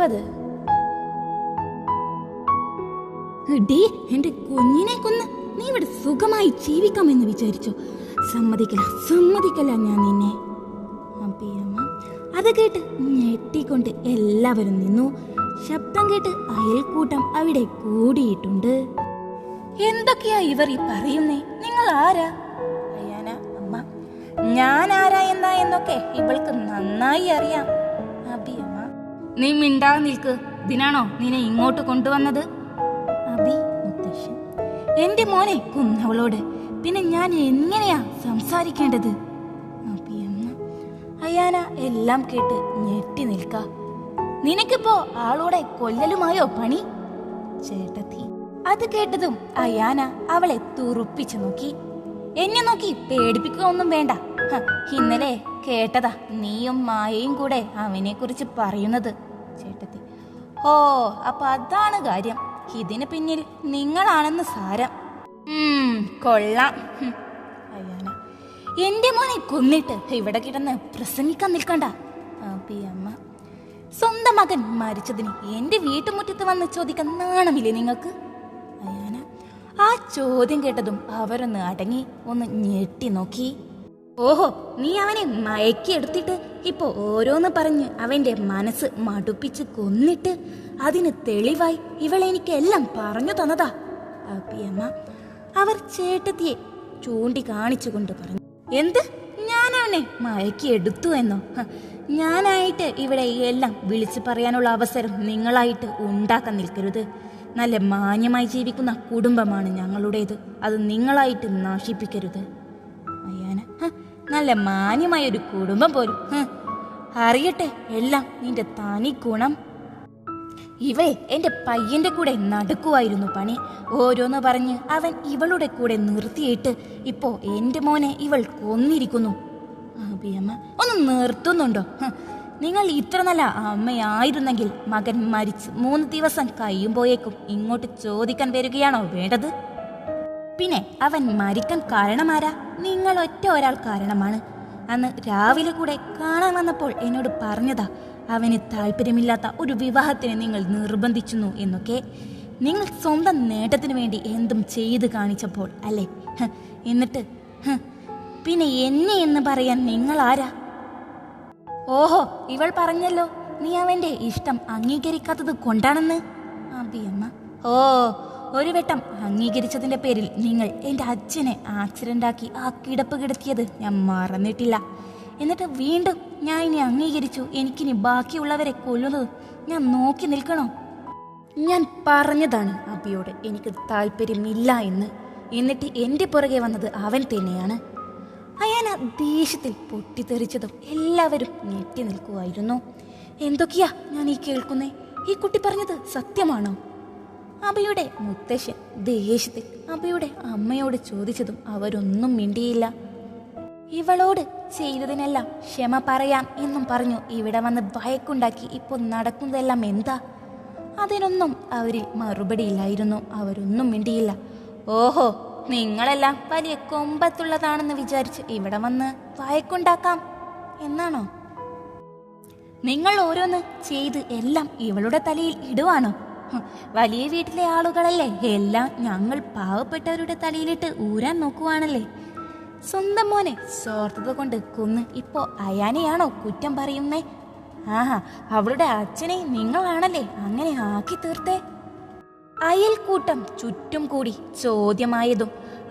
20. Day, എന്റെ കുഞ്ഞിനെ കൊന്ന് നീ ഇവിടെ സുഖമായി ജീവിക്കാമെന്ന് വിചാരിച്ചോ? സമ്മതിക്കല ഞാൻ നിന്നെ. അമ്പിയമ്മ അത് കേട്ട് ഞെട്ടിക്കൊണ്ട് എല്ലാവരും നിന്നു. ശബ്ദം കേട്ട് അയൽക്കൂട്ടം അവിടെ കൂടിയിട്ടുണ്ട്. എന്തൊക്കെയാ ഇവർ ഈ പറയുന്നേ? നിങ്ങൾ ആരാ? അയ്യാന അമ്മ, ഞാൻ ആരാ എന്താ എന്നൊക്കെ ഇവൾക്ക് നന്നായി അറിയാം. അബിയമ്മ, നീ മിണ്ടാതെ നിൽക്ക്. ഇതിനാണോ നിന്നെ ഇങ്ങോട്ട് കൊണ്ടുവന്നത്? അബി മുത്തശ്ശൻ, എന്റെ മോനെ കൊന്നവളോട് പിന്നെ ഞാൻ എങ്ങനെയാ സംസാരിക്കേണ്ടത്? അബിയമ്മ, അയ്യാന എല്ലാം കേട്ട് ഞെട്ടി നിൽക്ക. നിനക്കിപ്പോ ആളോടെ കൊല്ലലുമായോ പണി? ചേട്ടത്തി അത് കേട്ടതും അയാന അവളെ തുറുപ്പിച്ചു നോക്കി. എന്നെ നോക്കി പേടിപ്പിക്കുക ഒന്നും വേണ്ട. ഇന്നലെ കേട്ടതാ നീയും മായയും കൂടെ അവനെ കുറിച്ച് പറയുന്നത്. ചേട്ടത്തി, ഓ അപ്പൊ അതാണ് കാര്യം. ഇതിന് പിന്നിൽ നിങ്ങളാണെന്ന് സാരം. കൊള്ളാം. അയ്യാന, എന്റെ മോനെ കൊന്നിട്ട് ഇവിടെ കിടന്ന് പ്രസംഗിക്കാൻ നിൽക്കണ്ട. അമ്മ, സ്വന്തം മകൻ മരിച്ചതിന് എന്റെ വീട്ടുമുറ്റത്ത് വന്ന് ചോദിക്കാൻ നാണമില്ലേ നിങ്ങൾക്ക്? അയ്യാന ആ ചോദ്യം കേട്ടതും അവരൊന്ന് അടങ്ങി ഒന്ന് ഞെട്ടി നോക്കി. ഓഹോ, നീ അവനെ മയക്കിയെടുത്തിട്ട് ഇപ്പൊ ഓരോന്ന് പറഞ്ഞ് അവന്റെ മനസ്സ് മടുപ്പിച്ച് കൊന്നിട്ട് അതിന് തെളിവായി ഇവളെനിക്കെല്ലാം പറഞ്ഞു തന്നതാ. അപ്പിയമ്മ അവർ ചേട്ടത്തിയെ ചൂണ്ടിക്കാണിച്ചുകൊണ്ട് പറഞ്ഞു. എന്ത്? ഞാൻ അവനെ മയക്കിയെടുത്തു എന്നോ? ഞാനായിട്ട് ഇവിടെ എല്ലാം വിളിച്ചു പറയാനുള്ള അവസരം നിങ്ങളായിട്ട് ഉണ്ടാക്കാൻ നിൽക്കരുത്. നല്ല മാന്യമായി ജീവിക്കുന്ന കുടുംബമാണ് ഞങ്ങളുടേത്. അത് നിങ്ങളായിട്ട് നശിപ്പിക്കരുത്. അയ്യാന, നല്ല മാന്യമായൊരു കുടുംബം പോലും. അറിയട്ടെ എല്ലാം നിന്റെ തനി ഗുണം. ഇവേ എന്റെ പയ്യന്റെ കൂടെ നടക്കുവായിരുന്നു പണി. ഓരോന്ന് പറഞ്ഞ് അവൻ ഇവളുടെ കൂടെ നിർത്തിയിട്ട് ഇപ്പോ എന്റെ മോനെ ഇവൾ കൊന്നിരിക്കുന്നു. അബിയമ്മ ഒന്ന് നിർത്തുന്നുണ്ടോ? നിങ്ങൾ ഇത്ര നല്ല അമ്മയായിരുന്നെങ്കിൽ മകൻ മരിച്ച് 3 ദിവസം കഴിയുമ്പോഴേക്കും ഇങ്ങോട്ട് ചോദിക്കാൻ വരികയാണോ വേണ്ടത്? പിന്നെ അവൻ മരിക്കാൻ കാരണമാരാ? നിങ്ങൾ ഒരാൾ കാരണമാണ്. അന്ന് രാവിലെ കൂടെ കാണാൻ വന്നപ്പോൾ എന്നോട് പറഞ്ഞതാ അവന് താല്പര്യമില്ലാത്ത ഒരു വിവാഹത്തിന് നിങ്ങൾ നിർബന്ധിച്ചു എന്നൊക്കെ. നിങ്ങൾ സ്വന്തം നേട്ടത്തിന് വേണ്ടി എന്തും ചെയ്ത് കാണിച്ചപ്പോൾ അല്ലേ? എന്നിട്ട് പിന്നെ എന്നെ എന്ന് പറയാൻ നിങ്ങൾ ആരാ? ഓഹോ, ഇവൾ പറഞ്ഞല്ലോ നീ അവന്റെ ഇഷ്ടം അംഗീകരിക്കാത്തത് കൊണ്ടാണെന്ന്. അബിയമ്മ, ഓ ഒരു വട്ടം അംഗീകരിച്ചതിന്റെ പേരിൽ നിങ്ങൾ എന്റെ അച്ഛനെ ആക്സിഡന്റാക്കി ആ കിടപ്പ് കിടത്തിയത് ഞാൻ മറന്നിട്ടില്ല. എന്നിട്ട് വീണ്ടും ഞാൻ ഇനി അംഗീകരിച്ചു, എനിക്കിനി ബാക്കിയുള്ളവരെ കൊല്ലുന്നത് ഞാൻ നോക്കി നിൽക്കണോ? ഞാൻ പറഞ്ഞതാണ് അബിയോട് എനിക്ക് താല്പര്യമില്ല എന്ന്. എന്നിട്ട് എന്റെ പുറകെ വന്നത് അവൻ തന്നെയാണ്. അയാന ദേഷ്യത്തിൽ പൊട്ടിത്തെറിച്ചതും എല്ലാവരും ഞെട്ടി നിൽക്കുമായിരുന്നു. എന്തൊക്കെയാ ഞാൻ ഈ കേൾക്കുന്നേ? ഈ കുട്ടി പറഞ്ഞത് സത്യമാണോ? അബിയുടെ മുത്തശ്ശൻ ദേഷ്യത്തിൽ അബിയുടെ അമ്മയോട് ചോദിച്ചതും അവരൊന്നും മിണ്ടിയില്ല. ഇവളോട് ചെയ്തതിനെല്ലാം ക്ഷമ പറയാം എന്നും പറഞ്ഞു ഇവിടെ വന്ന് ഭയക്കുണ്ടാക്കി ഇപ്പോൾ നടക്കുന്നതെല്ലാം എന്താ? അതിനൊന്നും അവരിൽ മറുപടിയില്ലായിരുന്നു. അവരൊന്നും മിണ്ടിയില്ല. ഓഹോ, നിങ്ങളെല്ലാം വലിയ കൊമ്പത്തുള്ളതാണെന്ന് വിചാരിച്ച് ഇവിടെ വന്ന് ഭയക്കുണ്ടാക്കാം എന്നാണോ? നിങ്ങൾ ഓരോന്ന് ചെയ്ത് എല്ലാം ഇവളുടെ തലയിൽ ഇടുവാണോ? വലിയ വീട്ടിലെ ആളുകളല്ലേ എല്ലാം ഞങ്ങൾ പാവപ്പെട്ടവരുടെ തലയിലിട്ട് ഊരാൻ നോക്കുവാണല്ലേ? സ്വന്തം മോനെ സ്വാർത്ഥത കൊണ്ട് കൊന്ന് ഇപ്പോ അയാനെയാണോ കുറ്റം പറയുന്നേ? ആഹാ, അവളുടെ അച്ഛനെ നിങ്ങളാണല്ലേ അങ്ങനെ ആക്കി തീർത്തേ? അയൽക്കൂട്ടം ചുറ്റും കൂടി ചോദ്യമായതും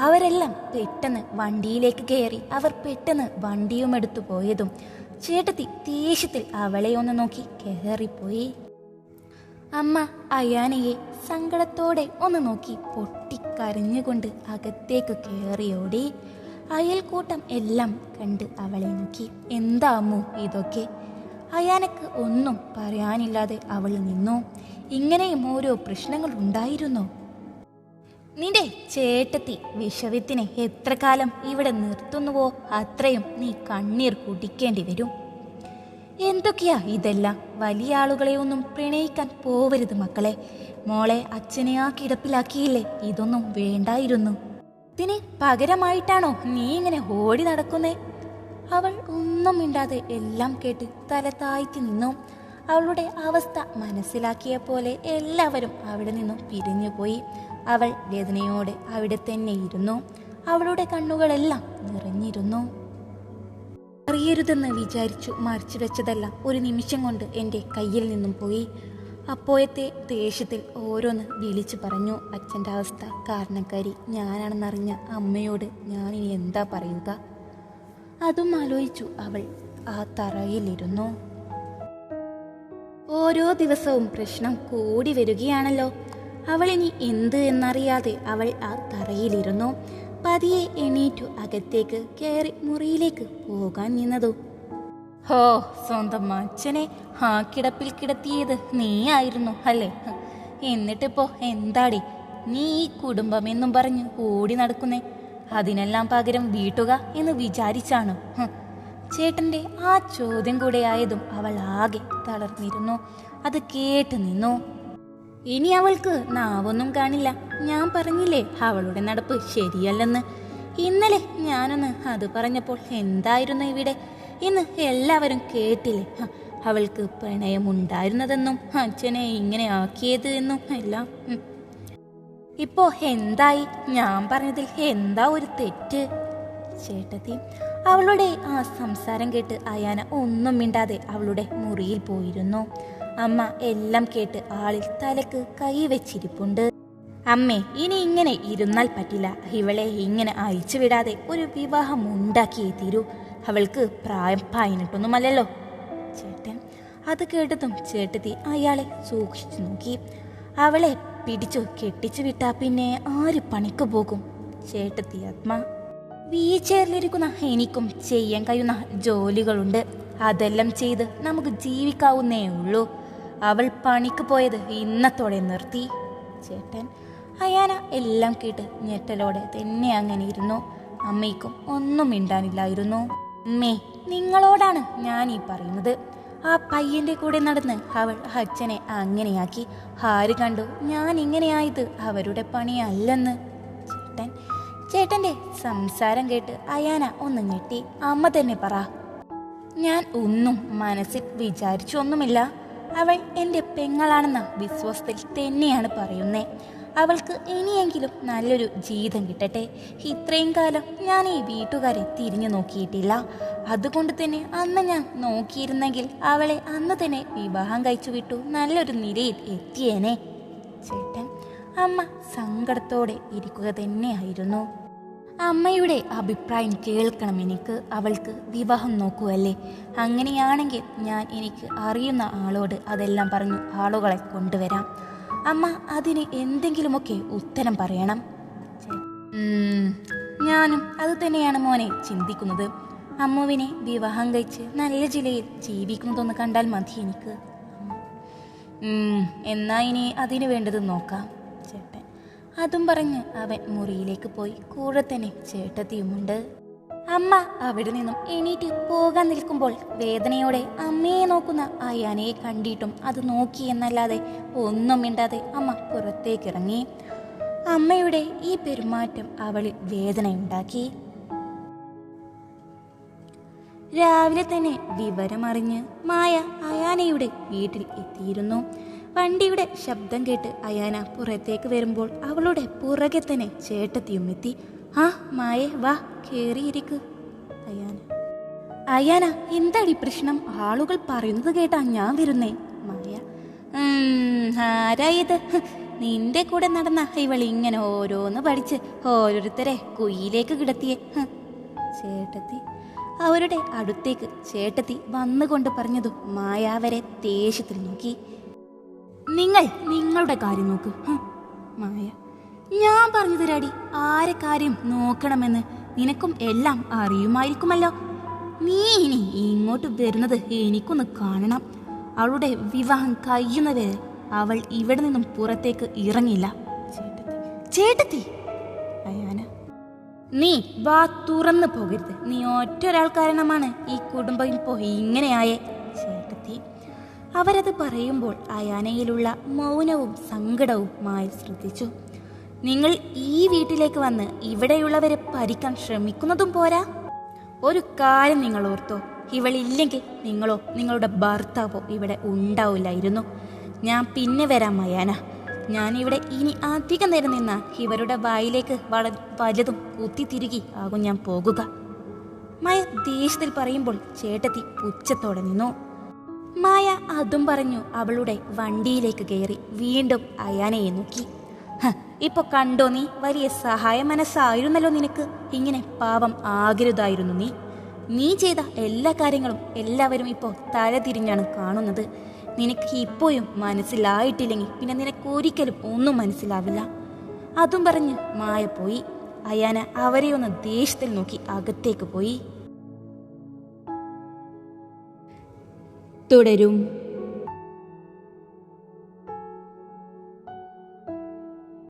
അവരെല്ലാം പെട്ടെന്ന് വണ്ടിയിലേക്ക് കയറി. അവർ പെട്ടെന്ന് വണ്ടിയുമെടുത്തു പോയതും ചേട്ടത്തി ദേഷ്യത്തിൽ അവളെ ഒന്ന് നോക്കി കയറിപ്പോയി. അമ്മ അയാനയെ സങ്കടത്തോടെ ഒന്ന് നോക്കി പൊട്ടിക്കരഞ്ഞുകൊണ്ട് അകത്തേക്ക് കയറിയോടി. അയൽക്കൂട്ടം എല്ലാം കണ്ട് അവളെ നോക്കി. എന്താ അമ്മു ഇതൊക്കെ? അയാനക്ക് ഒന്നും പറയാനില്ലാതെ അവൾ നിന്നു. ഇങ്ങനെയും ഓരോ പ്രശ്നങ്ങൾ ഉണ്ടായിരുന്നോ? നിന്റെ ചേട്ടത്തി വിഷവിത്തിനെ എത്ര കാലം ഇവിടെ നിർത്തുന്നുവോ അത്രയും നീ കണ്ണീർ കുടിക്കേണ്ടി വരും. എന്തൊക്കെയാ ഇതെല്ലാം? വലിയ ആളുകളെ ഒന്നും പ്രണയിക്കാൻ പോവരുത് മക്കളെ. മോളെ അച്ഛനെ ആ കിടപ്പിലാക്കിയില്ലേ? ഇതൊന്നും വേണ്ടായിരുന്നു. ഇതിന് പകരമായിട്ടാണോ നീ ഇങ്ങനെ ഓടി നടക്കുന്നേ? അവൾ ഒന്നും മിണ്ടാതെ എല്ലാം കേട്ട് തല താഴ്ത്തി നിന്നു. അവളുടെ അവസ്ഥ മനസ്സിലാക്കിയ പോലെ എല്ലാവരും അവിടെ നിന്നും പിരിഞ്ഞുപോയി. അവൾ വേദനയോടെ അവിടെ തന്നെ ഇരുന്നു. അവളുടെ കണ്ണുകളെല്ലാം നിറഞ്ഞിരുന്നു. അറിയരുതെന്ന് വിചാരിച്ചു മറിച്ചു വെച്ചതെല്ലാം ഒരു നിമിഷം കൊണ്ട് എൻ്റെ കയ്യിൽ നിന്നും പോയി. അപ്പോഴത്തെ ദേഷ്യത്തിൽ ഓരോന്ന് വിളിച്ചു പറഞ്ഞു. അച്ഛൻ്റെ അവസ്ഥ കാരണക്കാരി ഞാനാണെന്നറിഞ്ഞ അമ്മയോട് ഞാനിനി എന്താ പറയുക? അതും ആലോചിച്ചു അവൾ ആ തറയിലിരുന്നു. ഓരോ ദിവസവും പ്രശ്നം കൂടി വരികയാണല്ലോ. അവളിനി എന്ത് എന്നറിയാതെ അവൾ ആ തറയിലിരുന്നു. പതിയെ എണീറ്റു അകത്തേക്ക് കയറി മുറിയിലേക്ക് പോകാൻ നിന്നതു. ഹോ, സ്വന്തം അച്ഛനെ ആ കിടപ്പിൽ കിടത്തിയത് നീ ആയിരുന്നു അല്ലേ? എന്നിട്ടിപ്പോ എന്താടി നീ ഈ കുടുംബമെന്നും പറഞ്ഞ് ഓടി നടക്കുന്നേ? അതിനെല്ലാം പകരം വീട്ടുക എന്ന് വിചാരിച്ചാണോ? ചേട്ടന്റെ ആ ചോദ്യം കൂടെ ആയതും അവൾ ആകെ തളർന്നിരുന്നു. അത് കേട്ട് നിന്നു. ഇനി അവൾക്ക് നാവൊന്നും കാണില്ല. ഞാൻ പറഞ്ഞില്ലേ അവളുടെ നടപ്പ് ശരിയല്ലെന്ന്. ഇന്നലെ ഞാനൊന്ന് അത് പറഞ്ഞപ്പോൾ എന്തായിരുന്നു ഇവിടെ? ഇന്ന് എല്ലാവരും കേട്ടില്ലേ അവൾക്ക് പ്രണയമുണ്ടായിരുന്നതെന്നും അച്ഛനെ ഇങ്ങനെ ആക്കിയത് എന്നും എല്ലാം. ഇപ്പോ എന്തായി? ഞാൻ പറഞ്ഞതിൽ എന്താ ഒരു തെറ്റ്? ചേട്ടത്തി അവളുടെ ആ സംസാരം കേട്ട് അയാന ഒന്നും മിണ്ടാതെ അവളുടെ മുറിയിൽ പോയിരുന്നു. അമ്മ എല്ലാം കേട്ട് ആളിൽ തലക്ക് കൈ വെച്ചിരിപ്പുണ്ട്. അമ്മേ, ഇനി ഇങ്ങനെ ഇരുന്നാൽ പറ്റില്ല. ഇവളെ ഇങ്ങനെ അയച്ചു വിടാതെ ഒരു വിവാഹം ഉണ്ടാക്കിയേ തീരൂ. അവൾക്ക് പ്രായം 18ഒന്നുമല്ലല്ലോ. ചേട്ടൻ അത് കേട്ടതും ചേട്ടത്തി അയാളെ സൂക്ഷിച്ചു നോക്കി. അവളെ പിടിച്ചു കെട്ടിച്ചു വിട്ടാ പിന്നെ ആര് പണിക്ക് പോകും? ചേട്ടത്തി ആത്മ. വീൽചെയറിലിരിക്കുന്ന എനിക്കും ചെയ്യാൻ കഴിയുന്ന ജോലികളുണ്ട്. അതെല്ലാം ചെയ്ത് നമുക്ക് ജീവിക്കാവുന്നേ ഉള്ളൂ. അവൾ പണിക്ക് പോയത് ഇന്നത്തോടെ നിർത്തി. ചേട്ടൻ അയാന എല്ലാം കേട്ട് ഞെട്ടലോടെ തന്നെ അങ്ങനെ ഇരുന്നു. അമ്മയ്ക്കും ഒന്നും മിണ്ടാനില്ലായിരുന്നു. അമ്മേ, നിങ്ങളോടാണ് ഞാൻ ഈ പറയുന്നത്. ആ പയ്യന്റെ കൂടെ നടന്ന് അവൾ അച്ഛനെ അങ്ങനെയാക്കി. ആര് കണ്ടു ഞാൻ ഇങ്ങനെയായത് അവരുടെ പണിയല്ലെന്ന്? ചേട്ടന്റെ സംസാരം കേട്ട് അയാന ഒന്ന് ഞെട്ടി. അമ്മ തന്നെ പറ. ഞാൻ ഒന്നും മനസ്സിൽ വിചാരിച്ചൊന്നുമില്ല. അവൾ എൻ്റെ പെങ്ങളാണെന്ന വിശ്വാസത്തിൽ തന്നെയാണ് പറയുന്നേ. അവൾക്ക് ഇനിയെങ്കിലും നല്ലൊരു ജീവിതം കിട്ടട്ടെ. ഇത്രയും കാലം ഞാൻ ഈ വീട്ടുകാരെ തിരിഞ്ഞു നോക്കിയിട്ടില്ല. അതുകൊണ്ട് തന്നെ അന്ന് ഞാൻ നോക്കിയിരുന്നെങ്കിൽ അവളെ അന്ന് തന്നെ വിവാഹം കഴിച്ചു വിട്ടു നല്ലൊരു നിലയിൽ എത്തിയേനെ. ചേട്ടൻ അമ്മ സങ്കടത്തോടെ ഇരിക്കുക തന്നെയായിരുന്നു. അമ്മയുടെ അഭിപ്രായം കേൾക്കണം എനിക്ക്. അവൾക്ക് വിവാഹം നോക്കുവല്ലേ? അങ്ങനെയാണെങ്കിൽ ഞാൻ എനിക്ക് അറിയുന്ന ആളോട് അതെല്ലാം പറഞ്ഞു ആളുകളെ കൊണ്ടുവരാം. അമ്മ അതിന് എന്തെങ്കിലുമൊക്കെ ഉത്തരം പറയണം. ഞാനും അത് തന്നെയാണ് മോനെ ചിന്തിക്കുന്നത്. അമ്മുവിനെ വിവാഹം കഴിച്ച് നല്ല ജില്ലയിൽ ജീവിക്കുന്നതൊന്ന് കണ്ടാൽ മതി എനിക്ക്. എന്നാ ഇനി അതിനു വേണ്ടത് നോക്കാം. ചേട്ടൻ അതും പറഞ്ഞ് അവൻ മുറിയിലേക്ക് പോയി. കൂടെ തന്നെ ചേട്ടത്തിയുമുണ്ട്. അമ്മ അവിടെ നിന്നും എണീറ്റ് പോകാൻ നിൽക്കുമ്പോൾ വേദനയോടെ അമ്മയെ നോക്കുന്ന അയാനയെ കണ്ടിട്ടും അത് നോക്കി എന്നല്ലാതെ ഒന്നും മിണ്ടാതെ അമ്മ പുറത്തേക്കിറങ്ങി. അമ്മയുടെ ഈ പെരുമാറ്റം അവളിൽ വേദനയുണ്ടാക്കി. രാവിലെ തന്നെ വിവരമറിഞ്ഞ് മായ അയാനയുടെ വീട്ടിൽ എത്തിയിരുന്നു. വണ്ടിയുടെ ശബ്ദം കേട്ട് അയാന പുറത്തേക്ക് വരുമ്പോൾ അവളുടെ പുറകെ തന്നെ ചേട്ടത്തിയും എത്തി. ആ മായേ, വാ കേറിയിരിക്കു. അയാന എന്താടി പ്രശ്നം? ആളുകൾ പറയുന്നത് കേട്ടാ ഞാൻ വരുന്നേ. മായ ആരായത്? നിന്റെ കൂടെ നടന്ന ഇവൾ ഇങ്ങനെ ഓരോന്ന് പഠിച്ച് ഓരോരുത്തരെ കുയിലേക്ക് കിടത്തിയേ. ചേട്ടത്തി അവരുടെ അടുത്തേക്ക് ചേട്ടത്തി വന്നുകൊണ്ട് പറഞ്ഞതും മായാവരെ ദേഷ്യത്തിൽ നോക്കി. നിങ്ങളുടെ കാര്യം നോക്ക്. മായ, ഞാൻ പറഞ്ഞു തരാടി ആരെ കാര്യം നോക്കണമെന്ന്. നിനക്കും എല്ലാം അറിയുമായിരിക്കുമല്ലോ. നീ ഇനി ഇങ്ങോട്ട് വരുന്നത് എനിക്കൊന്ന് കാണണം. അവളുടെ വിവാഹം കഴിയുന്നവരെ അവൾ ഇവിടെ നിന്നും പുറത്തേക്ക് ഇറങ്ങില്ല. ചേട്ടത്തി അയാന, നീ വാ തുറന്നു പോകരുത്. നീ ഒറ്റൊരാൾ കാരണമാണ് ഈ കുടുംബം ഇപ്പോൾ ഇങ്ങനെയായേ. ചേട്ടത്തി അവരത് പറയുമ്പോൾ അയാനയിലുള്ള മൗനവും സങ്കടവും മായ ശ്രദ്ധിച്ചു. നിങ്ങൾ ഈ വീട്ടിലേക്ക് വന്ന് ഇവിടെയുള്ളവരെ ഭരിക്കാൻ ശ്രമിക്കുന്നതും പോരാ. ഒരു കാര്യം നിങ്ങൾ ഓർത്തോ, ഇവളില്ലെങ്കിൽ നിങ്ങളോ നിങ്ങളുടെ ഭർത്താവോ ഇവിടെ ഉണ്ടാവില്ലായിരുന്നു. ഞാൻ പിന്നെ വരാം മയാന. ഞാനിവിടെ ഇനി അധികം നേരം നിന്നാൽ ഇവരുടെ വായിലേക്ക് വലുതും കുത്തിത്തിരുകി ആകും ഞാൻ പോകുക. മായ ദേഷ്യത്തിൽ പറയുമ്പോൾ ചേട്ടത്തി പുച്ഛത്തോടെ നിന്നു. മായ അതും പറഞ്ഞു അവളുടെ വണ്ടിയിലേക്ക് കയറി വീണ്ടും അയാനയെ നോക്കി. ഇപ്പൊ കണ്ടോ, നീ വലിയ സഹായ മനസ്സായിരുന്നല്ലോ നിനക്ക്. ഇങ്ങനെ പാവം ആകരുതായിരുന്നു നീ ചെയ്ത എല്ലാ കാര്യങ്ങളും എല്ലാവരും ഇപ്പോൾ തല തിരിഞ്ഞാണ് കാണുന്നത്. നിനക്ക് ഇപ്പോഴും മനസ്സിലായിട്ടില്ലെങ്കിൽ പിന്നെ നിനക്ക് ഒരിക്കലും ഒന്നും മനസ്സിലാവില്ല. അതും പറഞ്ഞ് മായ പോയി. അയാന അവരെ ഒന്ന് ദേഷ്യത്തിൽ നോക്കി അകത്തേക്ക് പോയി. തുടരും.